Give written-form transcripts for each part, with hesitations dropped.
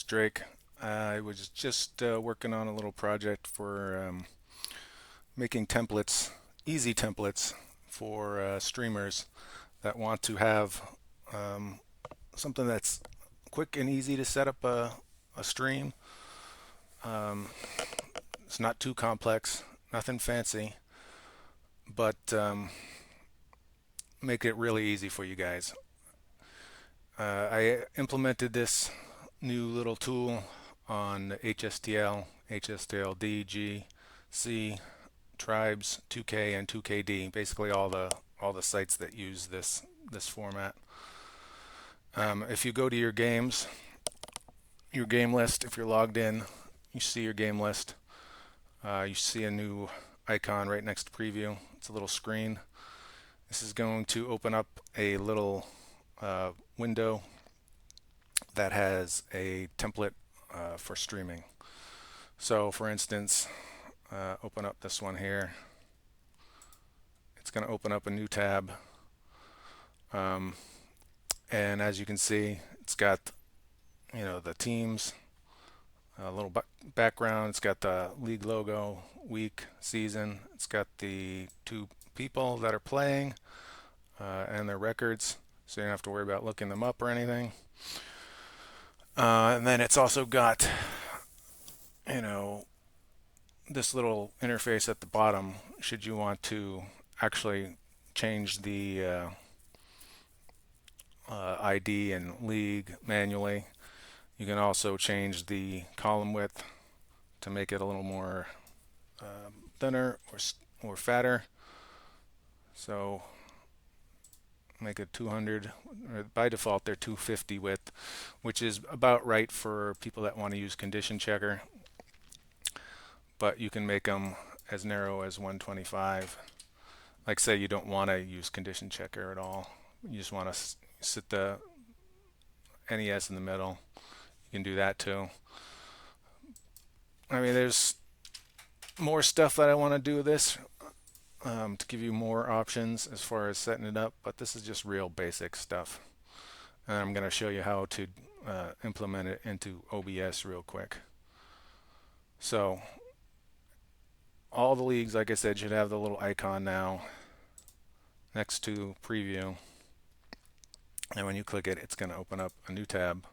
Drake. I was just working on a little project for making templates, easy templates for streamers that want to have um, something that's quick and easy to set up a stream. Um, it's not too complex, nothing fancy, but make it really easy for you guys. I implemented this new little tool on HSTL, HSTLD, G, C, Tribes, 2K, and 2KD. Basically, all the sites that use this format. If you go to your game list, if you're logged in, you see your game list. You see a new icon right next to preview. It's a little screen. This is going to open up a little window that has a template for streaming. So, for instance, open up this one here. It's going to open up a new tab, um, and as you can see, it's got the teams, a little background. It's got the league logo, week, season. It's got the two people that are playing and their records, so you don't have to worry about looking them up or anything. And then it's also got, you know, this little interface at the bottom should you want to actually change the ID and league manually. You can also change the column width to make it a little more thinner or fatter. So make it 200, or by default they're 250 width, which is about right for people that want to use condition checker, but you can make them as narrow as 125. Like say you don't want to use condition checker at all, you just want to sit the NES in the middle, you can do that too. I mean, there's more stuff that I want to do with this to give you more options as far as setting it up, but this is just real basic stuff. And I'm going to show you how to implement it into OBS real quick. So all the leagues, like I said, should have the little icon now next to preview. And when you click it, it's going to open up a new tab.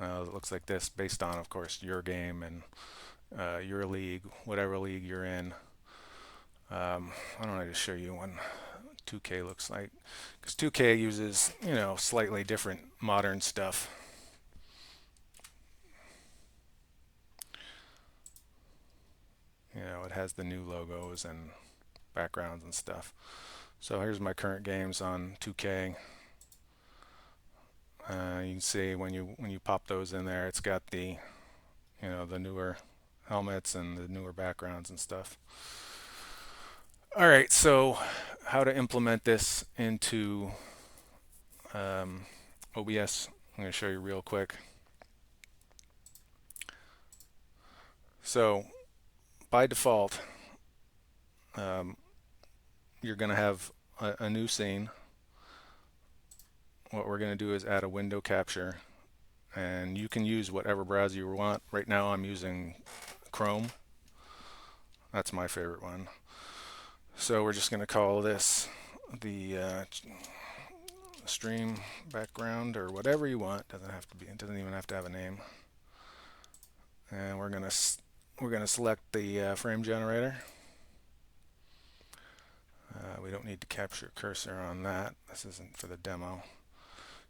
It looks like this, based on, of course, your game and your league, whatever league you're in. Why don't I just show you what 2K looks like? Because 2K uses, slightly different modern stuff. It has the new logos and backgrounds and stuff. So here's my current games on 2K. You can see when you pop those in there, it's got the newer helmets and the newer backgrounds and stuff. All right, so how to implement this into OBS? I'm going to show you real quick. So by default, you're going to have a new scene. What we're going to do is add a window capture, and you can use whatever browser you want. Right now I'm using Chrome. That's my favorite one. So we're just going to call this the stream background, or whatever you want. It doesn't even have to have a name. And we're going to select the frame generator. We don't need to capture cursor on that. This isn't for the demo.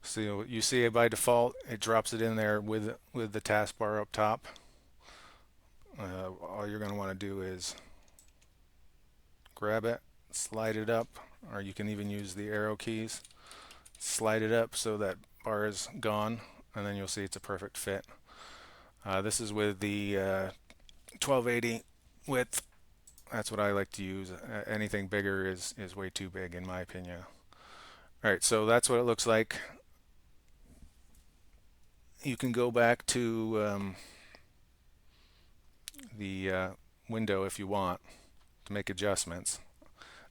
So you see by default it drops it in there with the taskbar up top. All you're going to want to do is grab it, slide it up, or you can even use the arrow keys. Slide it up so that bar is gone, and then you'll see it's a perfect fit. This is with the 1280 width. That's what I like to use. Anything bigger is way too big in my opinion. Alright, so that's what it looks like. You can go back to the window if you want to make adjustments.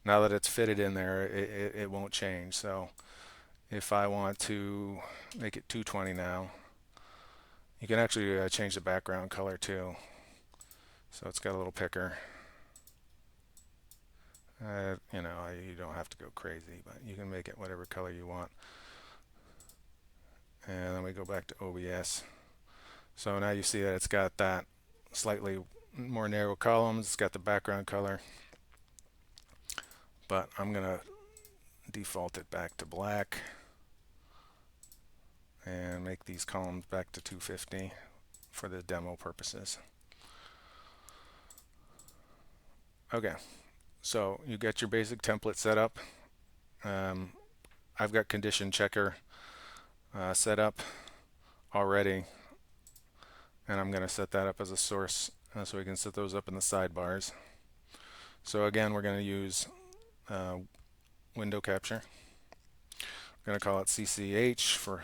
Now that it's fitted in there, it won't change. So if I want to make it 220 now, You can actually change the background color too. So it's got a little picker. You don't have to go crazy, but you can make it whatever color you want. And then we go back to OBS. So now you see that it's got that slightly more narrow columns. It's got the background color. But I'm going to default it back to black and make these columns back to 250 for the demo purposes. Okay, so you get your basic template set up. I've got condition checker set up already, and I'm going to set that up as a source so we can set those up in the sidebars. So again, we're going to use window capture. We're going to call it CCH for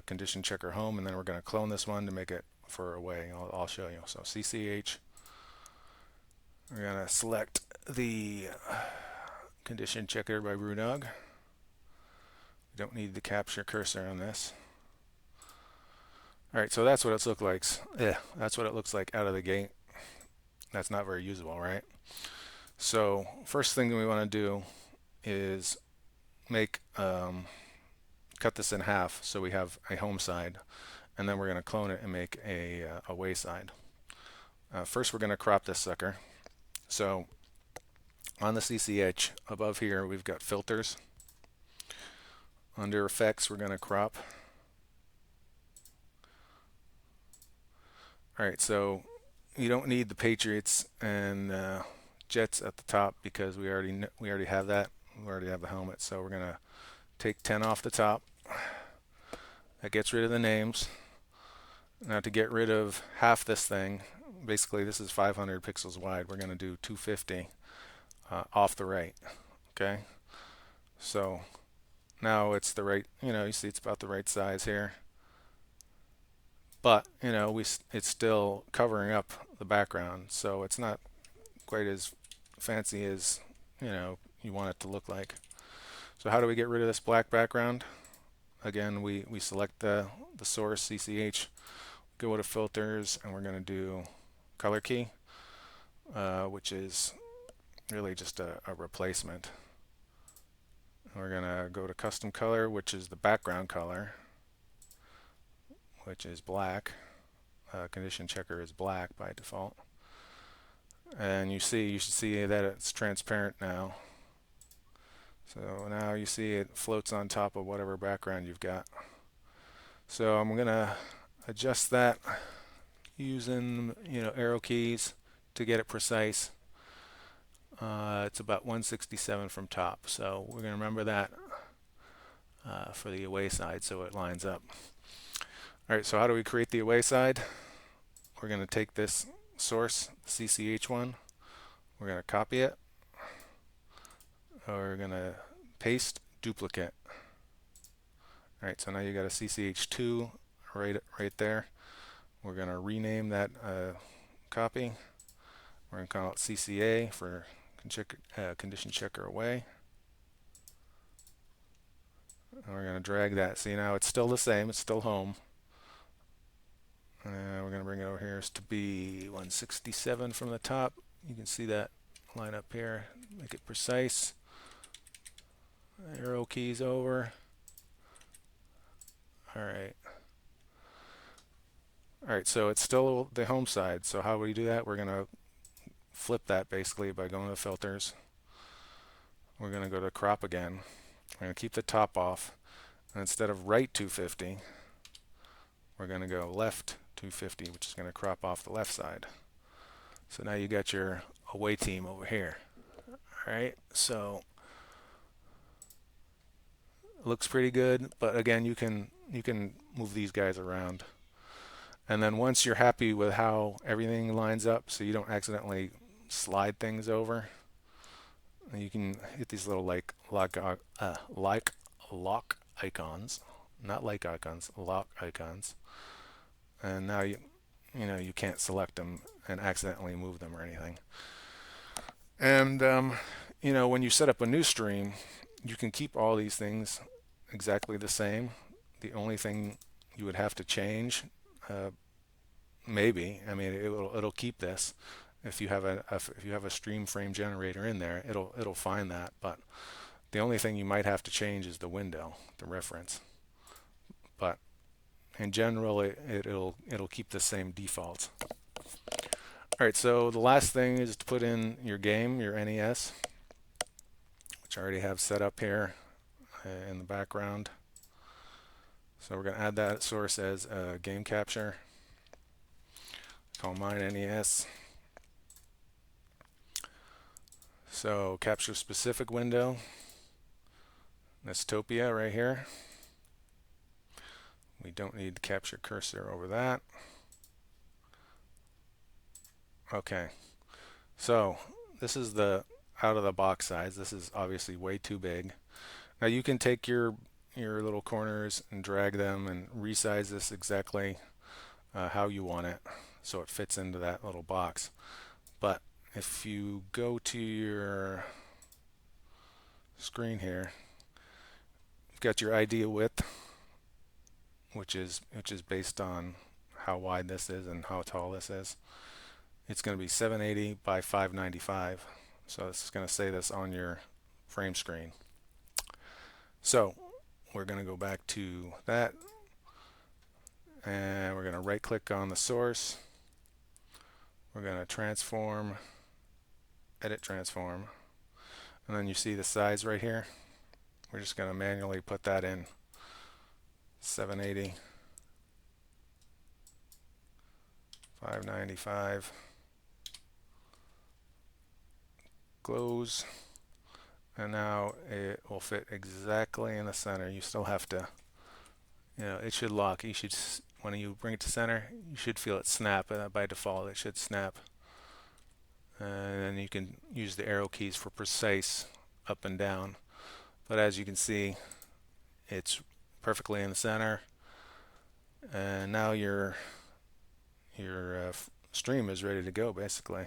condition checker home, and then we're going to clone this one to make it for away. I'll show you. So CCH, we're going to select the condition checker by Brewdog. We don't need the capture cursor on this. All right, so that's what it looks like. Yeah, that's what it looks like out of the gate. That's not very usable, right? So first thing we want to do is make cut this in half so we have a home side, and then we're going to clone it and make a away side. First, we're going to crop this sucker. So on the CCH above here, we've got filters. Under effects, we're going to crop. All right, so you don't need the Patriots and Jets at the top because we already have that. We already have the helmet, so we're going to take 10 off the top. That gets rid of the names. Now to get rid of half this thing, basically this is 500 pixels wide, we're going to do 250 off the right. Okay, so now it's the right, you see it's about the right size here, but it's still covering up the background, so it's not quite as fancy as you want it to look like. So how do we get rid of this black background? Again, we select the source CCH, go to filters, and we're going to do color key, which is really just a replacement. We're going to go to custom color, which is the background color, which is black. Condition checker is black by default. And you should see that it's transparent now. So now you see it floats on top of whatever background you've got. So I'm going to adjust that using arrow keys to get it precise. It's about 167 from top, so we're going to remember that for the away side so it lines up. Alright, so how do we create the away side? We're going to take this source, the CCH one, we're going to copy it, we're going to paste, duplicate. Alright, so now you got a CCH2 right there. We're going to rename that copy. We're going to call it CCA for condition checker away. And we're going to drag that. See, now it's still the same. It's still home. We're going to bring it over here to be 167 from the top. You can see that line up here. Make it precise. Arrow keys over. Alright. Alright, so it's still the home side. So how do we do that? We're going to flip that basically by going to filters. We're going to go to crop again. We're going to keep the top off. And instead of right 250, we're going to go left 250, which is going to crop off the left side. So now you got your away team over here. Alright, so it looks pretty good, but again, you can move these guys around. And then once you're happy with how everything lines up so you don't accidentally slide things over, you can hit these little lock icons, not like icons, lock icons. And now you can't select them and accidentally move them or anything. And when you set up a new stream, you can keep all these things exactly the same. The only thing you would have to change Uh, Maybe. I mean, it'll keep this. If you have if you have a stream frame generator in there, it'll find that. But the only thing you might have to change is the window, the reference. But in general, it'll keep the same defaults. All right, so the last thing is to put in your game, your NES, which I already have set up here in the background. So we're going to add that source as a game capture. Call mine NES. So capture specific window. Nestopia right here. We don't need to capture cursor over that. Okay, so this is the out of the box size. This is obviously way too big. Now you can take your little corners and drag them and resize this exactly how you want it so it fits into that little box. But if you go to your screen here, you've got your idea width, which is based on how wide this is and how tall this is. It's going to be 780 by 595. So it's going to say this on your frame screen. So we're going to go back to that, and we're going to right click on the source. We're going to transform, edit transform, and then you see the size right here. We're just going to manually put that in 780, 595, close, and now it will fit exactly in the center. You still have to, it should lock. You should, when you bring it to center, you should feel it snap. By default, it should snap. And then you can use the arrow keys for precise up and down. But as you can see, it's perfectly in the center. And now your stream is ready to go, basically.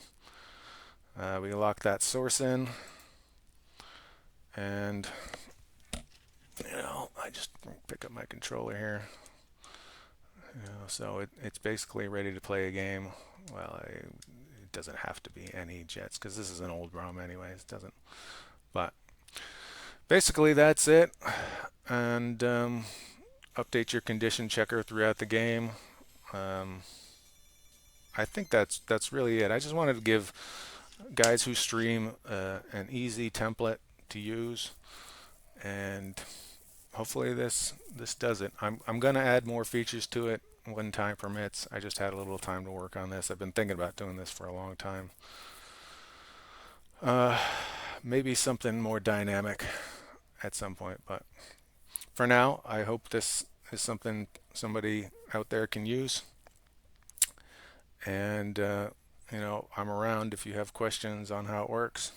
We lock that source in, and I just pick up my controller here. So it's basically ready to play a game. Well, it doesn't have to be any jets because this is an old ROM anyways. It doesn't. But basically that's it. And update your condition checker throughout the game. I think that's really it. I just wanted to give guys who stream an easy template to use, and hopefully this does it. I'm going to add more features to it when time permits. I just had a little time to work on this. I've been thinking about doing this for a long time. Maybe something more dynamic at some point, but for now, I hope this is something somebody out there can use. And I'm around if you have questions on how it works.